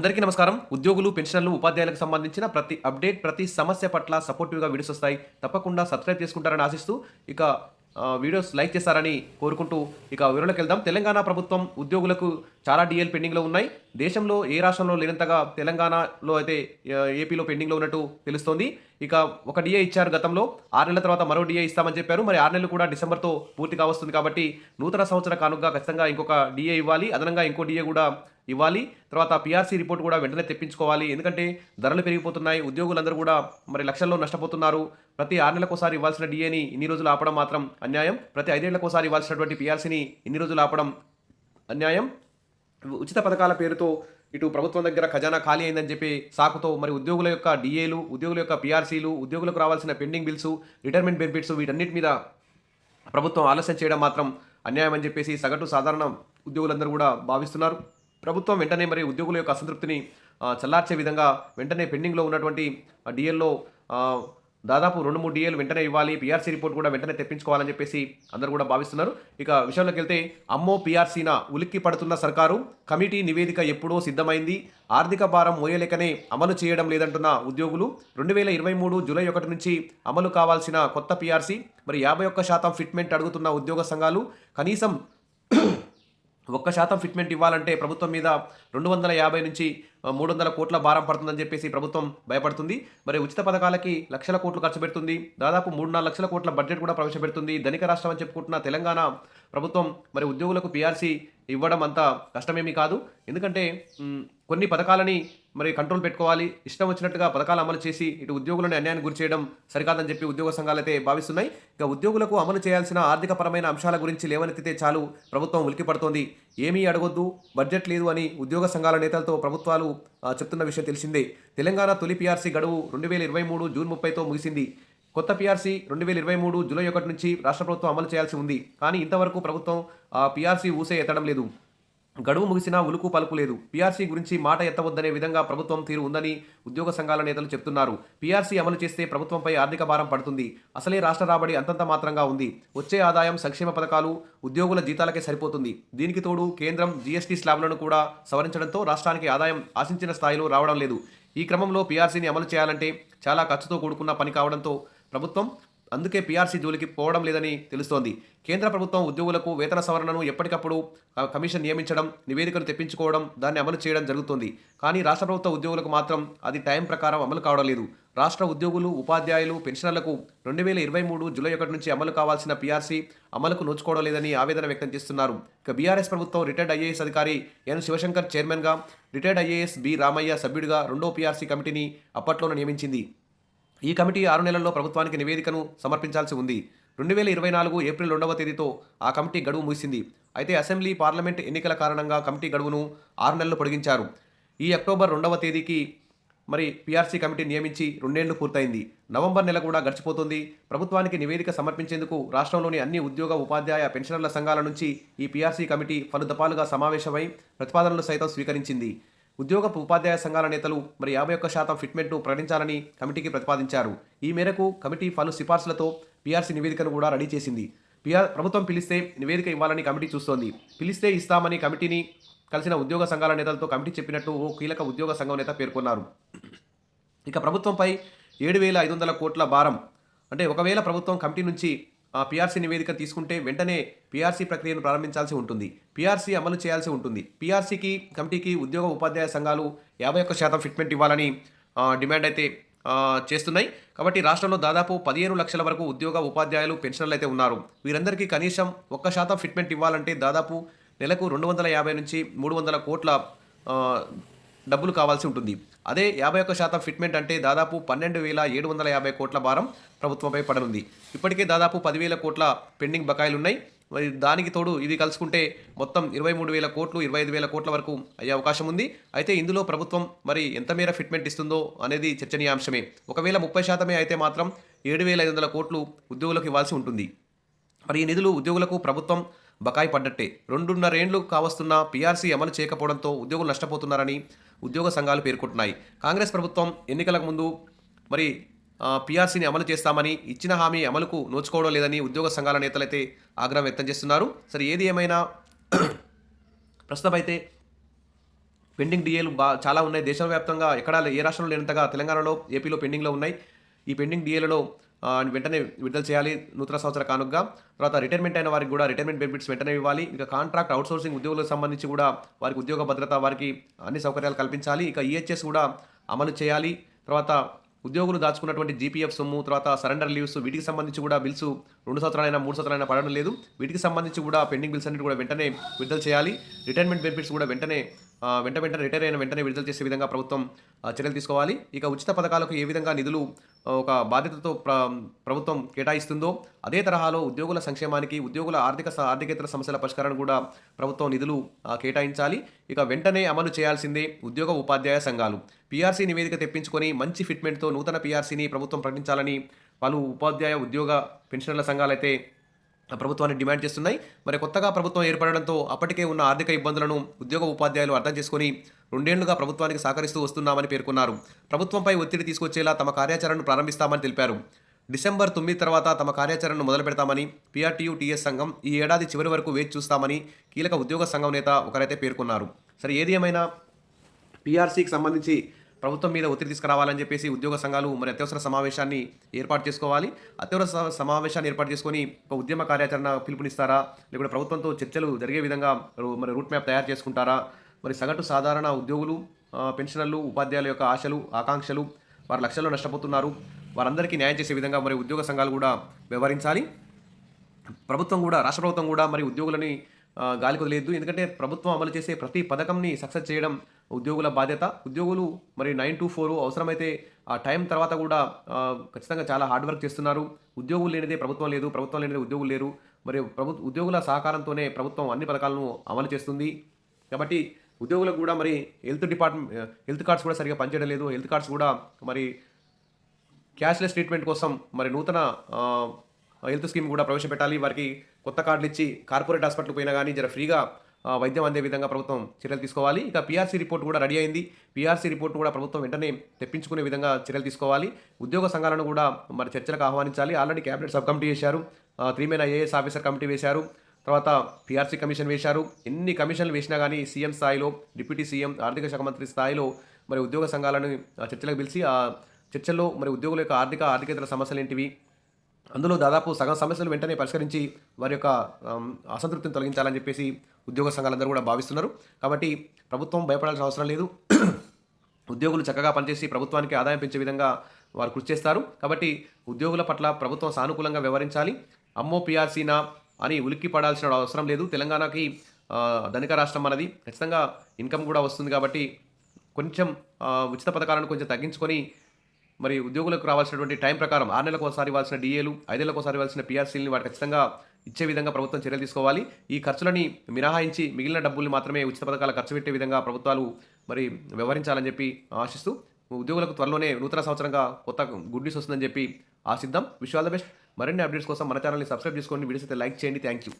అందరికీ నమస్కారం. ఉద్యోగులు, పెన్షనర్లు, ఉపాధ్యాయులకు సంబంధించిన ప్రతి అప్డేట్, ప్రతి సమస్య పట్ల సపోర్టివ్‌గా వీడియోస్ వస్తాయి. తప్పకుండా సబ్స్క్రైబ్ చేసుకుంటారని ఆశిస్తూ, ఇక వీడియోస్ లైక్ చేస్తారని కోరుకుంటూ, ఇక వివరాలకెళ్దాం. తెలంగాణ ప్రభుత్వం ఉద్యోగులకు చాలా డీఏలు పెండింగ్‌లో ఉన్నాయి. దేశంలో ఏ రాష్ట్రంలో లేనంతగా తెలంగాణలో అయితే ఏపీలో పెండింగ్‌లో ఉన్నట్టు తెలుస్తోంది. ఇక ఒక డీఏ ఇచ్చారు గతంలో. 6 నెలల తర్వాత మరో డీఏ ఇస్తామని చెప్పారు. మరి 6 నెలలు కూడా డిసెంబర్‌తో పూర్తి కావస్తుంది కాబట్టి, నూతన సంవత్సర కానుకగా ఖచ్చితంగా ఇంకొక డీఏ ఇవ్వాలి. అదనంగా ఇంకో డీఏ కూడా ఇవ్వాలి. తర్వాత పీఆర్సీ రిపోర్ట్ కూడా వెంటనే తెప్పించుకోవాలి. ఎందుకంటే ధరలు పెరిగిపోతున్నాయి. ఉద్యోగులందరూ కూడా మరి లక్షల్లో నష్టపోతున్నారు. ప్రతి 6 నెలలకోసారి ఇవ్వాల్సిన డీఏని ఇన్ని రోజులు ఆపడం మాత్రం అన్యాయం. ప్రతి 5 ఏళ్లకోసారి ఇవ్వాల్సినటువంటి పీఆర్సీని ఇన్ని రోజులు ఆపడం అన్యాయం. ఉచిత పథకాల పేరుతో ఇటు ప్రభుత్వం దగ్గర ఖజానా ఖాళీ అయిందని చెప్పి సాకుతో మరి ఉద్యోగుల యొక్క డీఏలు, ఉద్యోగుల యొక్క పీఆర్సీలు, ఉద్యోగులకు రావాల్సిన పెండింగ్ బిల్స్, రిటైర్మెంట్ బెనిఫిట్స్ వీటన్నిటి మీద ప్రభుత్వం ఆలస్యం చేయడం మాత్రం అన్యాయం అని చెప్పేసి సగటు సాధారణ ఉద్యోగులందరూ కూడా భావిస్తున్నారు. ప్రభుత్వం వెంటనే మరి ఉద్యోగుల యొక్క అసంతృప్తిని చల్లార్చే విధంగా వెంటనే పెండింగ్లో ఉన్నటువంటి డీఎల్లో దాదాపు 2-3 డీఏలు వెంటనే ఇవ్వాలి. పీఆర్సీ రిపోర్ట్ కూడా వెంటనే తెప్పించుకోవాలని చెప్పేసి అందరూ కూడా భావిస్తున్నారు. ఇక విషయంలోకి వెళ్తే అమ్మో పీఆర్సీన ఉలిక్కి పడుతున్న సర్కారు, కమిటీ నివేదిక ఎప్పుడో సిద్ధమైంది, ఆర్థిక భారం మోయలేకనే అమలు చేయడం లేదంటున్న ఉద్యోగులు, 2023 జూలై 1 నుంచి అమలు కావాల్సిన కొత్త పీఆర్సీ మరి 51% ఫిట్మెంట్ అడుగుతున్న ఉద్యోగ సంఘాలు, కనీసం 1% ఫిట్మెంట్ ఇవ్వాలంటే ప్రభుత్వం మీద 250 నుంచి 300 కోట్ల భారం పడుతుందని చెప్పేసి ప్రభుత్వం భయపడుతుంది. మరి ఉచిత పథకాలకి లక్షల కోట్లు ఖర్చు పెడుతుంది. దాదాపు 3-4 లక్షల కోట్ల బడ్జెట్ కూడా ప్రవేశపెడుతుంది. ధనిక రాష్ట్రం అని చెప్పుకుంటున్న తెలంగాణ ప్రభుత్వం మరి ఉద్యోగులకు పీఆర్సీ ఇవ్వడం అంత కష్టమేమీ కాదు. ఎందుకంటే కొన్ని పథకాలని మరి కంట్రోల్ పెట్టుకోవాలి. ఇష్టం వచ్చినట్టుగా పథకాలు అమలు చేసి ఇటు ఉద్యోగులను అన్యాయానికి గురి చేయడం సరికాదని చెప్పి ఉద్యోగ సంఘాలు అయితే భావిస్తున్నాయి. ఇక ఉద్యోగులకు అమలు చేయాల్సిన ఆర్థికపరమైన అంశాల గురించి లేవనెత్తితే చాలు ప్రభుత్వం ఉలిక్కిపడుతోంది. ఏమీ అడగొద్దు, బడ్జెట్ లేదు అని ఉద్యోగ సంఘాల నేతలతో ప్రభుత్వాలు చెప్తున్న విషయం తెలిసిందే. తెలంగాణ తొలి పీఆర్సీ గడువు 2023 జూన్ 30తో ముగిసింది. కొత్త పీఆర్సీ 2023 జూలై 1 నుంచి రాష్ట్ర ప్రభుత్వం అమలు చేయాల్సి ఉంది. కానీ ఇంతవరకు ప్రభుత్వం పీఆర్సీ ఊసే ఎత్తడం లేదు. గడువు ముగిసినా ఉలుకు పలుకు లేదు. పీఆర్సీ గురించి మాట ఎత్తవద్దనే విధంగా ప్రభుత్వం తీరు ఉందని ఉద్యోగ సంఘాల నేతలు చెప్తున్నారు. పీఆర్సీ అమలు చేస్తే ప్రభుత్వంపై ఆర్థిక భారం పడుతుంది. అసలే రాష్ట్ర రాబడి అంతంత మాత్రంగా ఉంది. వచ్చే ఆదాయం సంక్షేమ పథకాలు, ఉద్యోగుల జీతాలకే సరిపోతుంది. దీనికి తోడు కేంద్రం జీఎస్టీ స్లాబ్లను కూడా సవరించడంతో రాష్ట్రానికి ఆదాయం ఆశించిన స్థాయిలో రావడం లేదు. ఈ క్రమంలో పీఆర్సీని అమలు చేయాలంటే చాలా ఖర్చుతో కూడుకున్న పని కావడంతో ప్రభుత్వం అందుకే పీఆర్సీ జోలికి పోవడం లేదని తెలుస్తోంది. కేంద్ర ప్రభుత్వం ఉద్యోగులకు వేతన సవరణను ఎప్పటికప్పుడు కమిషన్ నియమించడం, నివేదికలు తెప్పించుకోవడం, దాన్ని అమలు చేయడం జరుగుతోంది. కానీ రాష్ట్ర ప్రభుత్వ ఉద్యోగులకు మాత్రం అది టైం ప్రకారం అమలు కావడం లేదు. రాష్ట్ర ఉద్యోగులు, ఉపాధ్యాయులు, పెన్షనర్లకు 2023 జూలై 1 నుంచి అమలు కావాల్సిన పీఆర్సీ అమలుకు నోచుకోవడం లేదని ఆవేదన వ్యక్తం చేస్తున్నారు. ఇక బీఆర్ఎస్ ప్రభుత్వం రిటైర్డ్ ఐఏఎస్ అధికారి ఎన్ శివశంకర్ చైర్మన్గా, రిటైర్డ్ ఐఏఎస్ బి రామయ్య సభ్యుడిగా రెండో పీఆర్సీ కమిటీని అప్పట్లోనే నియమించింది. ఈ కమిటీ 6 నెలల్లో ప్రభుత్వానికి నివేదికను సమర్పించాల్సి ఉంది. 2024 ఏప్రిల్ 2వ తేదీతో ఆ కమిటీ గడువు ముగిసింది. అయితే అసెంబ్లీ, పార్లమెంట్ ఎన్నికల కారణంగా కమిటీ గడువును 6 నెలలు పొడిగించారు. ఈ అక్టోబర్ 2వ తేదీకి మరి పీఆర్సీ కమిటీ నియమించి 2 ఏళ్లు పూర్తయింది. నవంబర్ నెల కూడా గడిచిపోతుంది. ప్రభుత్వానికి నివేదిక సమర్పించేందుకు రాష్ట్రంలోని అన్ని ఉద్యోగ, ఉపాధ్యాయ, పెన్షనర్ల సంఘాల నుంచి ఈ పీఆర్సీ కమిటీ పలు దఫాలుగా సమావేశమై ప్రతిపాదనలు సైతం స్వీకరించింది. ఉద్యోగ, ఉపాధ్యాయ సంఘాల నేతలు మరి 51% ఫిట్మెంట్ను ప్రకటించాలని కమిటీకి ప్రతిపాదించారు. ఈ మేరకు కమిటీ పలు సిఫార్సులతో పీఆర్సీ నివేదికను కూడా రెడీ చేసింది. ప్రభుత్వం పిలిస్తే నివేదిక ఇవ్వాలని కమిటీ చూస్తోంది. పిలిస్తే ఇస్తామని కమిటీని కలిసిన ఉద్యోగ సంఘాల నేతలతో కమిటీ చెప్పినట్టు ఓ కీలక ఉద్యోగ సంఘం నేత పేర్కొన్నారు. ఇక ప్రభుత్వంపై 7,500 కోట్ల భారం. అంటే ఒకవేళ ప్రభుత్వం కమిటీ నుంచి పీఆర్సీ నివేదిక తీసుకుంటే వెంటనే పీఆర్సీ ప్రక్రియను ప్రారంభించాల్సి ఉంటుంది. పీఆర్సీ అమలు చేయాల్సి ఉంటుంది. పీఆర్సీకి, కమిటీకి ఉద్యోగ, ఉపాధ్యాయ సంఘాలు 51% ఫిట్మెంట్ ఇవ్వాలని డిమాండ్ అయితే చేస్తున్నాయి. కాబట్టి రాష్ట్రంలో దాదాపు 15 లక్షల వరకు ఉద్యోగ, ఉపాధ్యాయులు, పెన్షనర్లు అయితే ఉన్నారు. వీరందరికీ కనీసం 1% ఫిట్మెంట్ ఇవ్వాలంటే దాదాపు నెలకు 250 నుంచి 300 కోట్ల డబ్బులు కావాల్సి ఉంటుంది. అదే 51% ఫిట్మెంట్ అంటే దాదాపు 12,750 కోట్ల భారం ప్రభుత్వంపై పడనుంది. ఇప్పటికే దాదాపు 10,000 కోట్ల పెండింగ్ బకాయిలు ఉన్నాయి. మరి దానికి తోడు ఇది కలుసుకుంటే మొత్తం 23,000 కోట్లు, 25,000 కోట్ల వరకు అయ్యే అవకాశం ఉంది. అయితే ఇందులో ప్రభుత్వం మరి ఎంత మేర ఫిట్మెంట్ ఇస్తుందో అనేది చర్చనీయాంశమే. ఒకవేళ 30% అయితే మాత్రం 7,500 కోట్లు ఉద్యోగులకు ఇవ్వాల్సి ఉంటుంది. మరి ఈ నిధులు ఉద్యోగులకు ప్రభుత్వం బకాయి పడ్డట్టే. 2.5 ఏళ్లు కావస్తున్న పీఆర్సీ అమలు చేయకపోవడంతో ఉద్యోగులు నష్టపోతున్నారని ఉద్యోగ సంఘాలు పేర్కొంటున్నాయి. కాంగ్రెస్ ప్రభుత్వం ఎన్నికలకు ముందు మరి పీఆర్సీని అమలు చేస్తామని ఇచ్చిన హామీ అమలుకు నోచుకోవడం లేదని ఉద్యోగ సంఘాల నేతలైతే ఆగ్రహం వ్యక్తం చేస్తున్నారు. సరే, ఏది ఏమైనా ప్రస్తుతం అయితే పెండింగ్ డిఏలు చాలా ఉన్నాయి. దేశవ్యాప్తంగా ఎక్కడా ఏ రాష్ట్రంలో లేనంతగా తెలంగాణలో, ఏపీలో పెండింగ్‌లో ఉన్నాయి. ఈ పెండింగ్ డిఏలలో వెంటనే విడుదల చేయాలి నూతన సంవత్సర కానుకగా. తర్వాత రిటైర్మెంట్ అయిన వారికి కూడా రిటైర్మెంట్ బెనిఫిట్స్ వెంటనే ఇవ్వాలి. ఇక కాంట్రాక్ట్ అవుట్‌సోర్సింగ్ ఉద్యోగులకు సంబంధించి కూడా వారికి ఉద్యోగ భద్రత, వారికి అన్ని సౌకర్యాలు కల్పించాలి. ఇక ఈహెచ్ఎస్ కూడా అమలు చేయాలి. తర్వాత ఉద్యోగులు దాచుకున్నటువంటి జీపీఎఫ్ సొమ్ము, తర్వాత సరెండర్ లీవ్స్, వీటికి సంబంధించి కూడా బిల్స్ 2 సంవత్సరాలైనా 3 సంవత్సరాలైనా పడడం లేదు. వీటికి సంబంధించి కూడా పెండింగ్ బిల్స్ అన్నిటి కూడా వెంటనే విడుదల చేయాలి. రిటైర్మెంట్ బెనిఫిట్స్ కూడా వెంటనే రిటైర్ అయిన వెంటనే విడుదల చేసే విధంగా ప్రభుత్వం చర్యలు తీసుకోవాలి. ఇక ఉచిత పథకాలకు ఏ విధంగా నిధులు ఒక బాధ్యతతో ప్రభుత్వం కేటాయిస్తుందో అదే తరహాలో ఉద్యోగుల సంక్షేమానికి, ఉద్యోగుల ఆర్థికేతర సమస్యల పరిష్కారానికి కూడా ప్రభుత్వం నిధులు కేటాయించాలి. ఇక వెంటనే అమలు చేయాల్సిందే ఉద్యోగ ఉపాధ్యాయ సంఘాలు. పీఆర్సీ నివేదిక తెప్పించుకొని మంచి ఫిట్మెంట్తో నూతన పీఆర్సీని ప్రభుత్వం ప్రకటించాలని పలు ఉపాధ్యాయ, ఉద్యోగ, పెన్షనర్ల సంఘాలైతే ప్రభుత్వాన్ని డిమాండ్ చేస్తున్నాయి. మరి కొత్తగా ప్రభుత్వం ఏర్పడడంతో అప్పటికే ఉన్న ఆర్థిక ఇబ్బందులను ఉద్యోగ ఉపాధ్యాయులు అర్థం చేసుకుని 2 ఏళ్లుగా ప్రభుత్వానికి సహకరిస్తూ వస్తున్నామని పేర్కొన్నారు. ప్రభుత్వంపై ఒత్తిడి తీసుకొచ్చేలా తమ కార్యాచరణను ప్రారంభిస్తామని తెలిపారు. డిసెంబర్ 9 తర్వాత తమ కార్యాచరణను మొదలు పెడతామని పీఆర్టీయూ టీఎస్ సంఘం ఈ ఏడాది చివరి వరకు వేచి చూస్తామని కీలక ఉద్యోగ సంఘం నేత ఒకరైతే పేర్కొన్నారు. సరే, ఏది ఏమైనా పీఆర్సీకి సంబంధించి ప్రభుత్వం మీద ఒత్తిడి తీసుకురావాలని చెప్పేసి ఉద్యోగ సంఘాలు మరి అత్యవసర సమావేశాన్ని ఏర్పాటు చేసుకోవాలి. అత్యవసర సమావేశాన్ని ఏర్పాటు చేసుకొని ఒక ఉద్యమ కార్యాచరణ పిలుపునిస్తారా, లేకుంటే ప్రభుత్వంతో చర్చలు జరిగే విధంగా మరి రూట్ మ్యాప్ తయారు చేసుకుంటారా? మరి సగటు సాధారణ ఉద్యోగులు, పెన్షనర్లు, ఉపాధ్యాయుల యొక్క ఆశలు, ఆకాంక్షలు, వారు లక్షల్లో నష్టపోతున్నారు. వారందరికీ న్యాయం చేసే విధంగా మరి ఉద్యోగ సంఘాలు కూడా వ్యవహరించాలి. ప్రభుత్వం కూడా, రాష్ట్ర ప్రభుత్వం కూడా మరి ఉద్యోగులని గాలికి వదిలేదు. ఎందుకంటే ప్రభుత్వం అమలు చేసే ప్రతి పథకంని సక్సెస్ చేయడం ఉద్యోగుల బాధ్యత. ఉద్యోగులు మరి 9 to 4 అవసరమైతే ఆ టైం తర్వాత కూడా ఖచ్చితంగా చాలా హార్డ్ వర్క్ చేస్తున్నారు. ఉద్యోగులు లేనిదే ప్రభుత్వం లేదు, ప్రభుత్వం లేనిదే ఉద్యోగులు లేరు. మరి ఉద్యోగుల సహకారంతోనే ప్రభుత్వం అన్ని పథకాలను అమలు చేస్తుంది. కాబట్టి ఉద్యోగులకు కూడా మరి హెల్త్ కార్డ్స్ కూడా సరిగా పనిచేయడం లేదు. హెల్త్ కార్డ్స్ కూడా మరి క్యాష్లెస్ ట్రీట్మెంట్ కోసం మరి నూతన హెల్త్ స్కీమ్ కూడా ప్రవేశపెట్టాలి. వారికి కొత్త కార్డులు ఇచ్చి కార్పొరేట్ హాస్పిటల్కి పోయినా కానీ జర ఫ్రీగా వైద్యం అందే విధంగా ప్రభుత్వం చర్యలు తీసుకోవాలి. ఇక పీఆర్సీ రిపోర్ట్ కూడా రెడీ అయింది. పీఆర్సీ రిపోర్ట్ కూడా ప్రభుత్వం వెంటనే తెప్పించుకునే విధంగా చర్యలు తీసుకోవాలి. ఉద్యోగ సంఘాలను కూడా మరి చర్చలకు ఆహ్వానించాలి. ఆల్రెడీ క్యాబినెట్ సబ్ కమిటీ వేశారు, 3 మెన్ ఐఏఎస్ ఆఫీసర్ కమిటీ వేశారు, తర్వాత పీఆర్సీ కమిషన్ వేశారు. ఎన్ని కమిషన్లు వేసినా కానీ సీఎం స్థాయిలో, డిప్యూటీ సీఎం, ఆర్థిక శాఖ మంత్రి స్థాయిలో మరి ఉద్యోగ సంఘాలను చర్చలకు పిలిచి ఆ చర్చల్లో మరి ఉద్యోగుల యొక్క ఆర్థికేతర సమస్యలు ఏంటివి, అందులో దాదాపు సగం సమస్యలు వెంటనే పరిష్కరించి వారి యొక్క అసంతృప్తిని తొలగించాలని చెప్పేసి ఉద్యోగ సంఘాలందరూ కూడా భావిస్తున్నారు. కాబట్టి ప్రభుత్వం భయపడాల్సిన అవసరం లేదు. ఉద్యోగులు చక్కగా పనిచేసి ప్రభుత్వానికి ఆదాయం పెంచే విధంగా వారు కృషి చేస్తారు. కాబట్టి ఉద్యోగుల పట్ల ప్రభుత్వం సానుకూలంగా వ్యవహరించాలి. అమ్మో పీఆర్సీనా అని ఉలిక్కి పడాల్సిన అవసరం లేదు. తెలంగాణకి ధనిక రాష్ట్రం మనది, ఖచ్చితంగా ఇన్కమ్ కూడా వస్తుంది. కాబట్టి కొంచెం ఉచిత పథకాలను కొంచెం తగ్గించుకొని మరి ఉద్యోగులకు రావాల్సినటువంటి టైం ప్రకారం 6 నెలలకు ఒకసారి ఇవ్వాల్సిన డిఏలు, 5 నెలలకు ఒకసారి ఇవ్వాల్సిన పీఆర్సీలని వాటి ఖచ్చితంగా ఇచ్చే విధంగా ప్రభుత్వం చర్యలు తీసుకోవాలి. ఈ ఖర్చులని మినహాయించి మిగిలిన డబ్బుల్ని మాత్రమే ఉచిత పథకాల ఖర్చు పెట్టే విధంగా ప్రభుత్వాలు మరి వ్యవహరించాలని చెప్పి ఆశిస్తూ ఉద్యోగులకు త్వరలోనే నూతన సంవత్సరంగా కొత్త గుడ్ న్యూస్ వస్తుందని చెప్పి ఆశిద్దాం. Wish all the best. మరిన్ని అప్డేట్స్ కోసం మన ఛానల్ని సబ్స్క్రైబ్ చేసుకోండి. వీడియోస్ అయితే లైక్ చేయండి. Thank you.